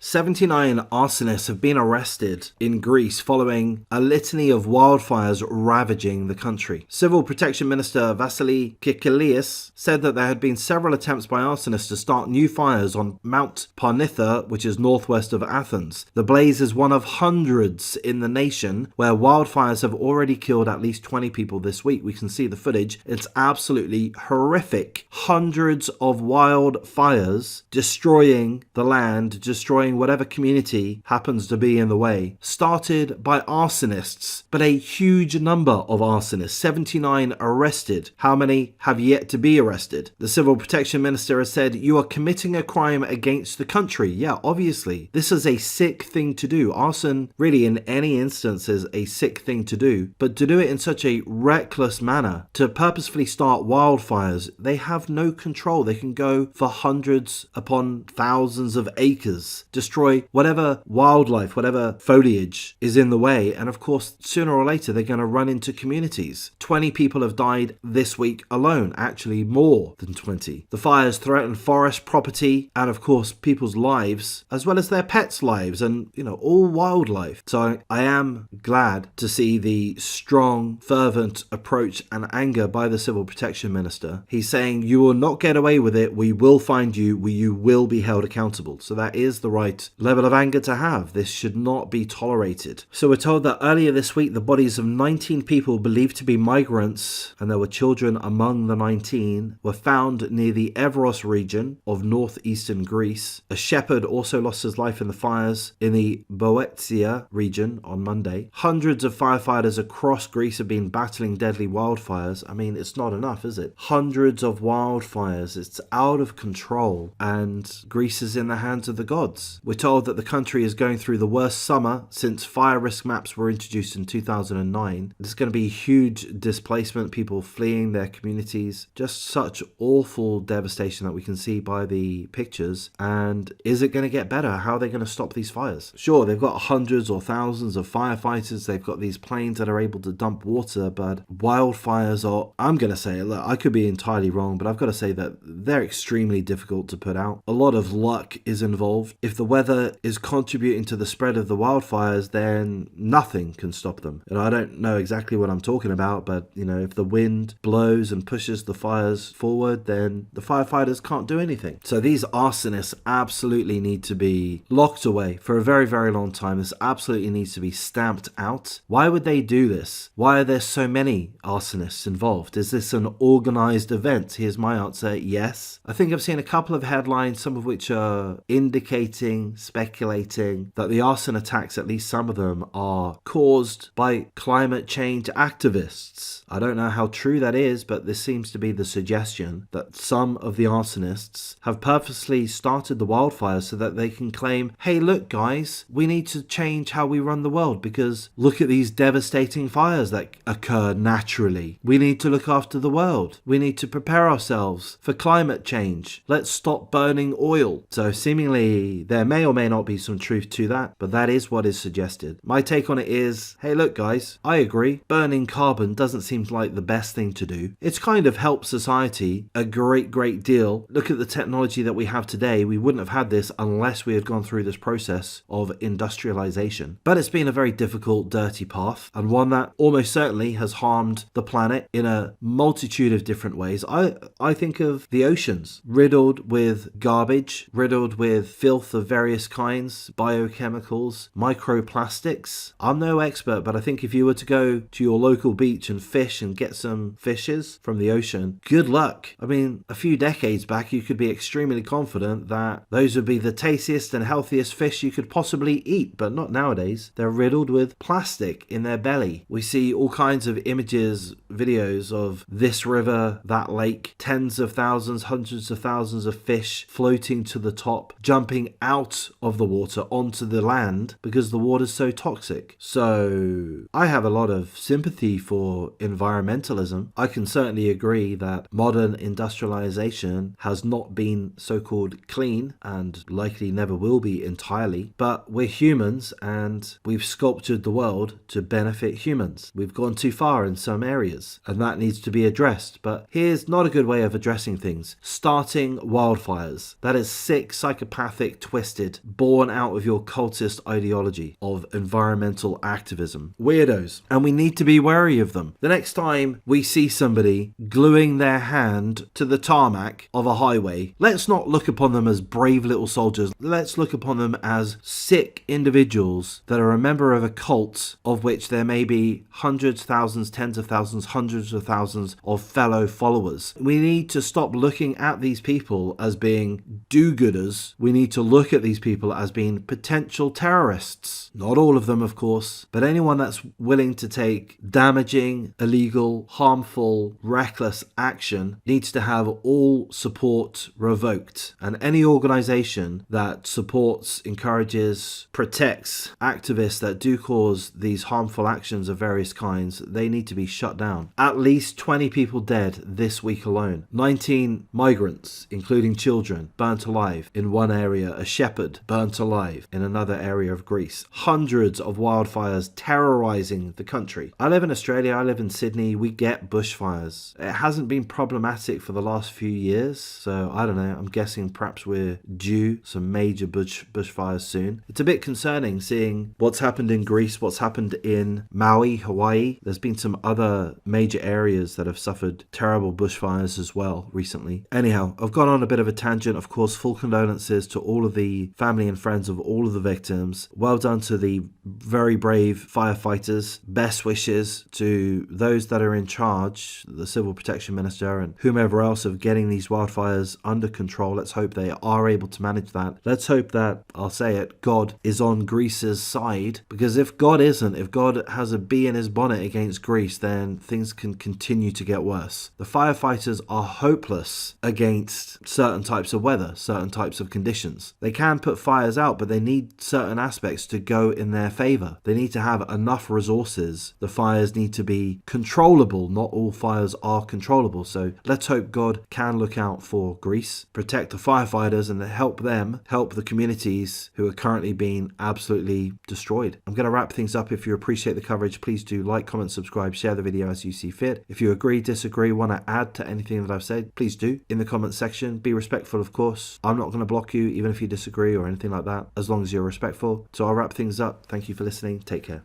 79 arsonists have been arrested in Greece following a litany of wildfires ravaging the country. Civil Protection Minister Vasilis Kikilias said that there had been several attempts by arsonists to start new fires on Mount Parnitha, which is northwest of Athens. The blaze is one of hundreds in the nation where wildfires have already killed at least 20 people this week. We can see the footage. It's absolutely horrific. Hundreds of wildfires destroying the land, destroying whatever community happens to be in the way, started by arsonists, but a huge number of arsonists, 79 arrested. How many have yet to be arrested? The Civil Protection Minister has said, you are committing a crime against the country. Yeah, obviously. This is a sick thing to do. Arson, really, in any instance, is a sick thing to do, but to do it in such a reckless manner, to purposefully start wildfires, they have no control. They can go for hundreds upon thousands of acres, destroy whatever wildlife, whatever foliage is in the way, and of course, sooner or later, they're going to run into communities. 20 people have died this week alone, actually more than 20. The fires threaten forest property and of course, people's lives, as well as their pets' lives and, all wildlife. So I am glad to see the strong, fervent approach and anger by the Civil Protection Minister. He's saying, you will not get away with it. We will find you. You will be held accountable. So that is the right level of anger to have. This should not be tolerated. So we're told that earlier this week, the bodies of 19 people believed to be migrants, and there were children among the 19, were found near the Evros region of northeastern Greece. A shepherd also lost his life in the fires in the Boeotia region on Monday. Hundreds of firefighters across Greece have been battling deadly wildfires. I mean, it's not enough, is it? Hundreds of wildfires. It's out of control, and Greece is in the hands of the gods. We're told that the country is going through the worst summer since fire risk maps were introduced in 2009. There's going to be huge displacement, people fleeing their communities. Just such awful devastation that we can see by the pictures. And is it going to get better? How are they going to stop these fires? Sure, they've got hundreds or thousands of firefighters. They've got these planes that are able to dump water, but wildfires are, I'm going to say, look, I could be entirely wrong, but I've got to say that they're extremely difficult to put out. A lot of luck is involved. If the weather is contributing to the spread of the wildfires, then nothing can stop them. And I don't know exactly what I'm talking about, but if the wind blows and pushes the fires forward, then the firefighters can't do anything. So these arsonists absolutely need to be locked away for a very, very long time. This absolutely needs to be stamped out. Why would they do this? Why are there so many arsonists involved? Is this an organized event? Here's my answer: yes. I think I've seen a couple of headlines, some of which are indicating, speculating that the arson attacks, at least some of them, are caused by climate change activists. I don't know how true that is, but this seems to be the suggestion that some of the arsonists have purposely started the wildfires so that they can claim, hey, look, guys, we need to change how we run the world because look at these devastating fires that occur naturally. We need to look after the world. We need to prepare ourselves for climate change. Let's stop burning oil. So seemingly there may or may not be some truth to that, but that is what is suggested. My take on it is, hey, look, guys, I agree. Burning carbon doesn't seem like the best thing to do. It's kind of helped society a great deal. Look at the technology that we have today. We wouldn't have had this unless we had gone through this process of industrialization. But it's been a very difficult, dirty path, and one that almost certainly has harmed the planet in a multitude of different ways. I think of the oceans riddled with garbage, riddled with filth of various kinds, biochemicals, microplastics. I'm no expert, but I think if you were to go to your local beach and fish and get some fishes from the ocean, good luck. I mean, a few decades back, you could be extremely confident that those would be the tastiest and healthiest fish you could possibly eat, but not nowadays. They're riddled with plastic in their belly. We see all kinds of images, videos of this river, that lake, tens of thousands, hundreds of thousands of fish floating to the top, jumping out of the water onto the land because the water's so toxic. So I have a lot of sympathy for environmentalism. I can certainly agree that modern industrialization has not been so-called clean and likely never will be entirely, but we're humans and we've sculptured the world to benefit humans. We've gone too far in some areas and that needs to be addressed, but here's not a good way of addressing things. Starting wildfires. That is sick, psychopathic, twisted manifested, born out of your cultist ideology of environmental activism. Weirdos. And we need to be wary of them. The next time we see somebody gluing their hand to the tarmac of a highway, let's not look upon them as brave little soldiers. Let's look upon them as sick individuals that are a member of a cult of which there may be hundreds, thousands, tens of thousands, hundreds of thousands of fellow followers. We need to stop looking at these people as being do-gooders. We need to look at these people as being potential terrorists. Not all of them, of course, but anyone that's willing to take damaging, illegal, harmful, reckless action needs to have all support revoked. And any organization that supports, encourages, protects activists that do cause these harmful actions of various kinds, they need to be shut down. At least 20 people dead this week alone. 19 migrants, including children, burnt alive in one area. A shepherd burnt alive in another area of Greece. Hundreds of wildfires terrorizing the country. I live in Australia, I live in Sydney, we get bushfires. It hasn't been problematic for the last few years, so I don't know, I'm guessing perhaps we're due some major bushfires soon. It's a bit concerning seeing what's happened in Greece, what's happened in Maui, Hawaii. There's been some other major areas that have suffered terrible bushfires as well recently. Anyhow, I've gone on a bit of a tangent. Of course, full condolences to all of the family and friends of all of the victims. Well done to the very brave firefighters. Best wishes to those that are in charge, the Civil Protection Minister and whomever else, of getting these wildfires under control. Let's hope they are able to manage that. Let's hope that, I'll say it, God is on Greece's side, because if God isn't, if God has a bee in his bonnet against Greece, then things can continue to get worse. The firefighters are hopeless against certain types of weather, certain types of conditions. They can put fires out, but they need certain aspects to go in their favor. They need to have enough resources. The fires need to be controllable. Not all fires are controllable. So let's hope God can look out for Greece, protect the firefighters, and help them, help the communities who are currently being absolutely destroyed. I'm going to wrap things up. If you appreciate the coverage, please do like, comment, subscribe, share the video as you see fit. If you agree, disagree, want to add to anything that I've said, please do in the comment section. Be respectful, of course. I'm not going to block you even if you disagree or anything like that, as long as you're respectful. So I'll wrap things up. Thank you for listening. Take care.